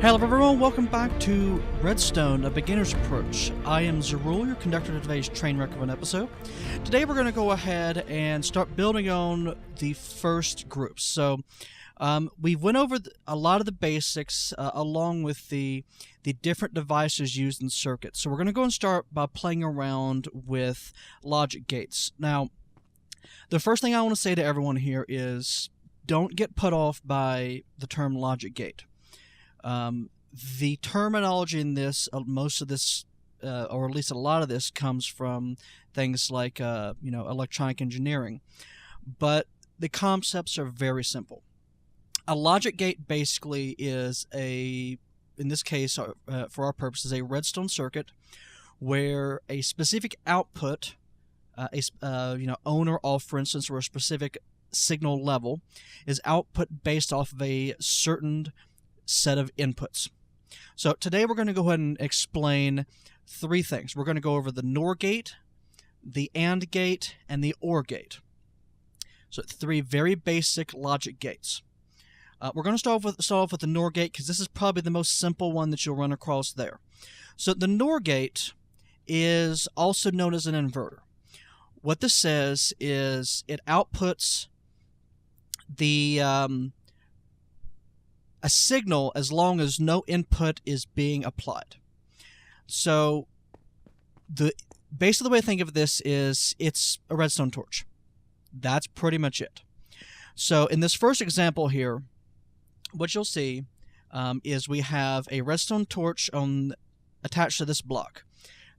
Hello everyone, welcome back to Redstone, a beginner's approach. I am Zerul, your conductor of today's train wreck of an episode. Today we're going to go ahead and start building on the first group. So we went over a lot of the basics along with the different devices used in circuits. So we're going to go and start by playing around with logic gates. Now, the first thing I want to say to everyone here is don't get put off by the term logic gate. The terminology in this, most of this, or at least a lot of this, comes from things like, electronic engineering. But the concepts are very simple. A logic gate basically is in this case, for our purposes, a redstone circuit where a specific output, on or off, for instance, or a specific signal level, is output based off of a certain set of inputs. So today we're going to go ahead and explain three things. We're going to go over the NOR gate, the AND gate, and the OR gate. So three very basic logic gates. We're going to start off with the NOR gate because this is probably the most simple one that you'll run across there. So the NOR gate is also known as an inverter. What this says is it outputs a signal as long as no input is being applied. So basically the way to think of this is it's a redstone torch. That's pretty much it. So in this first example here, what you'll see is we have a redstone torch attached to this block.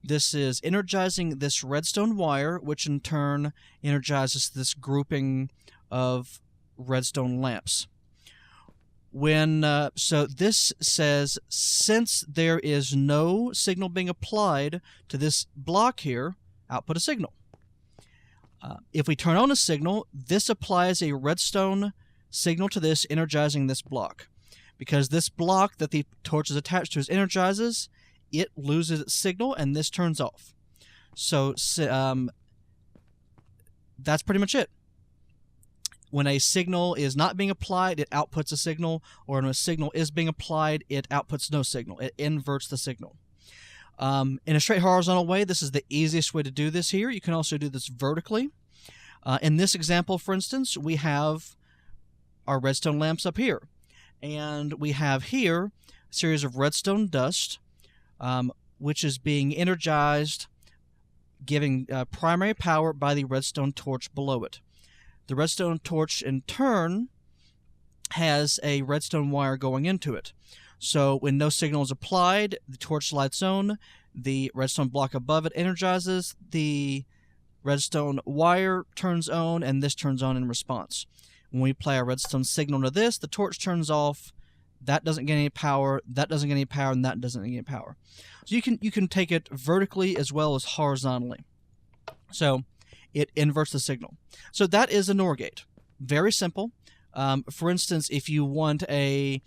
This is energizing this redstone wire, which in turn energizes this grouping of redstone lamps. So this says, since there is no signal being applied to this block here, output a signal. If we turn on a signal, this applies a redstone signal to this, energizing this block. Because this block that the torch is attached to energizes, it loses its signal and this turns off. So that's pretty much it. When a signal is not being applied, it outputs a signal, or when a signal is being applied, it outputs no signal. It inverts the signal. In a straight horizontal way, this is the easiest way to do this here. You can also do this vertically. In this example, for instance, we have our redstone lamps up here. And we have here a series of redstone dust, which is being energized, giving primary power by the redstone torch below it. The redstone torch, in turn, has a redstone wire going into it. So when no signal is applied, the torch lights on, the redstone block above it energizes, the redstone wire turns on, and this turns on in response. When we apply a redstone signal to this, the torch turns off, that doesn't get any power, that doesn't get any power, and that doesn't get any power. So you can take it vertically as well as horizontally. So it inverts the signal. So that is a NOR gate. Very simple. For instance, if you want say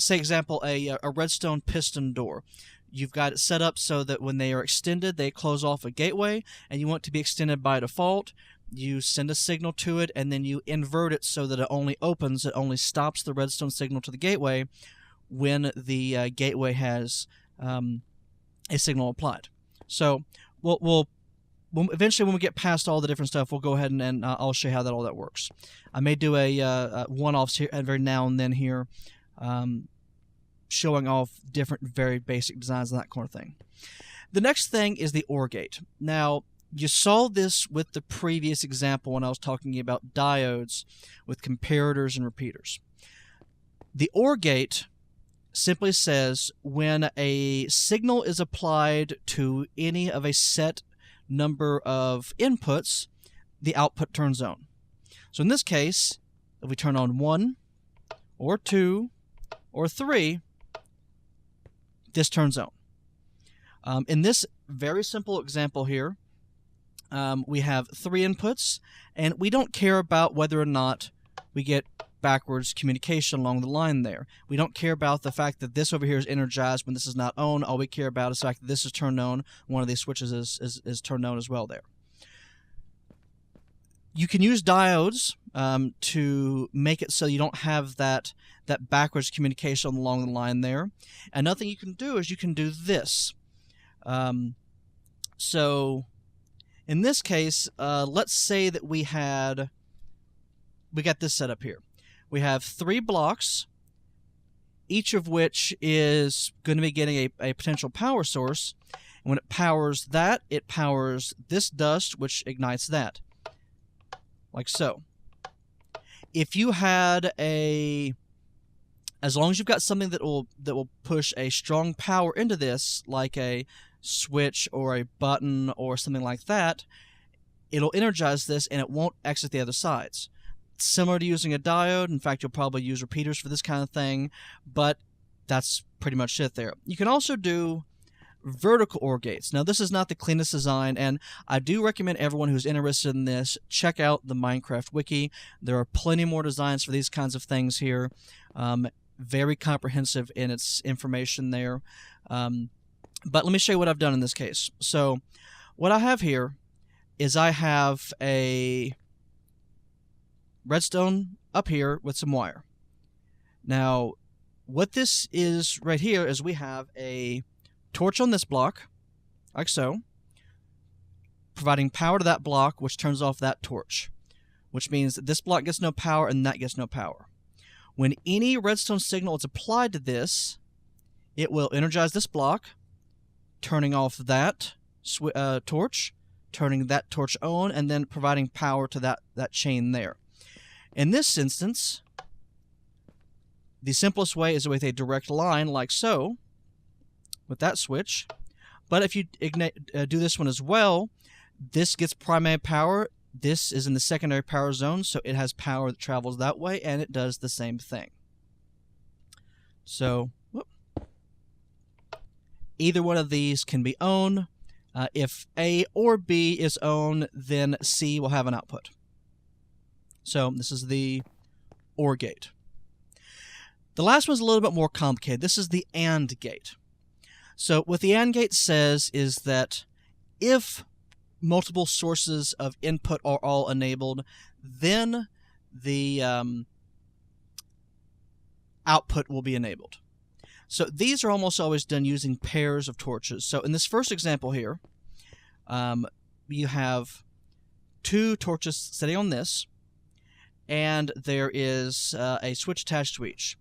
example, a redstone piston door. You've got it set up so that when they are extended, they close off a gateway, and you want it to be extended by default. You send a signal to it, and then you invert it so that it only opens, it only stops the redstone signal to the gateway when the gateway has a signal applied. So we'll eventually, when we get past all the different stuff, we'll go ahead and I'll show you how all that works. I may do a one-offs here every now and then here, showing off different, very basic designs and that kind of thing. The next thing is the OR gate. Now, you saw this with the previous example when I was talking about diodes with comparators and repeaters. The OR gate simply says when a signal is applied to any of a set number of inputs, the output turns on. So in this case, if we turn on 1 or 2 or 3, this turns on. In this very simple example here, we have 3 inputs, and we don't care about whether or not we get backwards communication along the line there. We don't care about the fact that this over here is energized when this is not on. All we care about is the fact that this is turned on. One of these switches is turned on as well there. You can use diodes to make it so you don't have that backwards communication along the line there. Another thing you can do is you can do this. So in this case, let's say that we got this set up here. We have 3 blocks, each of which is going to be getting a potential power source. And when it powers that, it powers this dust, which ignites that, like so. If you had as long as you've got something that will push a strong power into this, like a switch or a button or something like that, it'll energize this and it won't exit the other sides. Similar to using a diode. In fact, you'll probably use repeaters for this kind of thing, but that's pretty much it there. You can also do vertical OR gates. Now, this is not the cleanest design, and I do recommend everyone who's interested in this check out the Minecraft wiki. There are plenty more designs for these kinds of things here. Very comprehensive in its information there. But let me show you what I've done in this case. So what I have here is I have a redstone up here with some wire. Now, what this is right here is we have a torch on this block, like so, providing power to that block, which turns off that torch, which means that this block gets no power and that gets no power. When any redstone signal is applied to this, it will energize this block, turning off that torch, turning that torch on, and then providing power to that chain there. In this instance, the simplest way is with a direct line, like so, with that switch. But if you do this one as well, this gets primary power. This is in the secondary power zone, so it has power that travels that way, and it does the same thing. So, either one of these can be on. If A or B is on, then C will have an output. So this is the OR gate. The last one's a little bit more complicated. This is the AND gate. So what the AND gate says is that if multiple sources of input are all enabled, then the output will be enabled. So these are almost always done using pairs of torches. So in this first example here, you have 2 torches sitting on this, and there is a switch attached to each.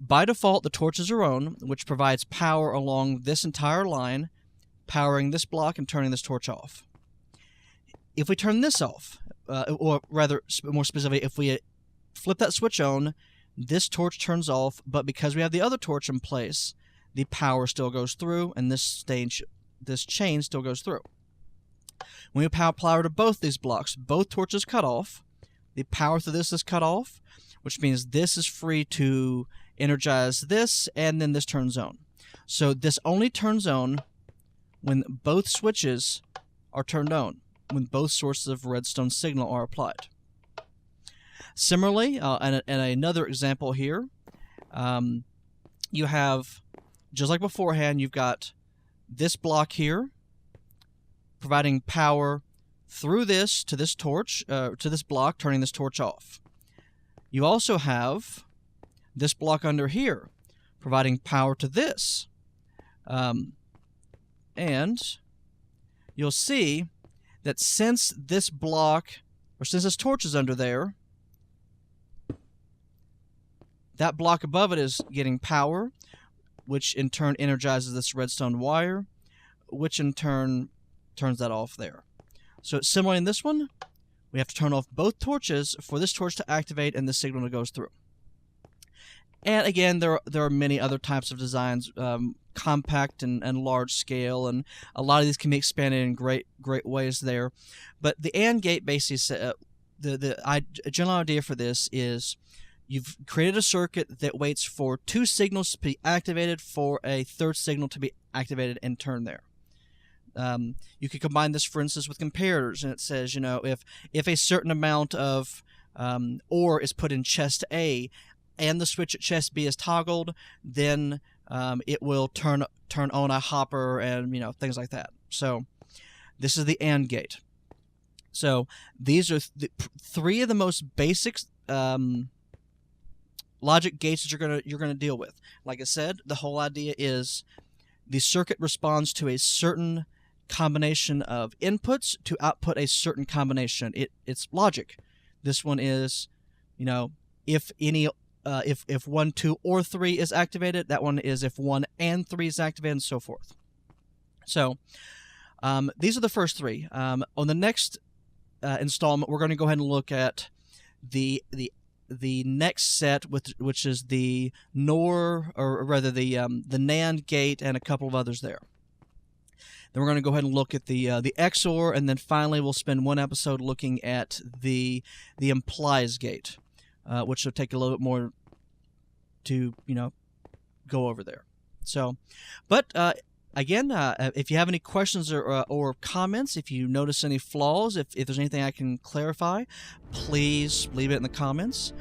By default, the torches are on, which provides power along this entire line, powering this block and turning this torch off. If we turn this off, or rather, more specifically, if we flip that switch on, this torch turns off, but because we have the other torch in place, the power still goes through, and this chain still goes through. When we apply power to both these blocks, both torches cut off, the power through this is cut off, which means this is free to energize this, and then this turns on. So this only turns on when both switches are turned on, when both sources of redstone signal are applied. Similarly, in another example here, you have, just like beforehand, you've got this block here providing power through this to this torch, to this block, turning this torch off. You also have this block under here providing power to this. And you'll see that since this block, or since this torch is under there, that block above it is getting power, which in turn energizes this redstone wire, which in turn turns that off there. So similarly in this one, we have to turn off both torches for this torch to activate and the signal that goes through. And again, there are many other types of designs, compact and large scale, and a lot of these can be expanded in great ways there. But the AND gate basically, the general idea for this is you've created a circuit that waits for 2 signals to be activated for a third signal to be activated and turned there. You could combine this, for instance, with comparators, and it says, you know, if a certain amount of ore is put in chest A and the switch at chest B is toggled, then it will turn on a hopper and, you know, things like that. So this is the AND gate. So these are three of the most basic logic gates that you're gonna deal with. Like I said, the whole idea is the circuit responds to a certain combination of inputs to output a certain combination. It's logic. This one is, if any, if 1, 2, or 3 is activated. That one is if 1 and 3 is activated, and so forth. So these are the first three. On the next installment, we're going to go ahead and look at the next set, which is the NOR, or rather the NAND gate, and a couple of others there. Then we're going to go ahead and look at the XOR, and then finally we'll spend one episode looking at the implies gate, which will take a little bit more to go over there. So, but again, if you have any questions or comments, if you notice any flaws, if there's anything I can clarify, please leave it in the comments.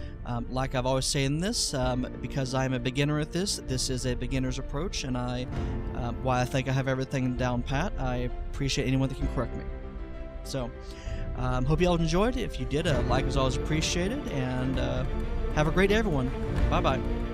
Like I've always said in this, because I'm a beginner at this is a beginner's approach, and why I think I have everything down pat. I appreciate anyone that can correct me. So, hope you all enjoyed. If you did, a like was always appreciated, and have a great day, everyone. Bye-bye.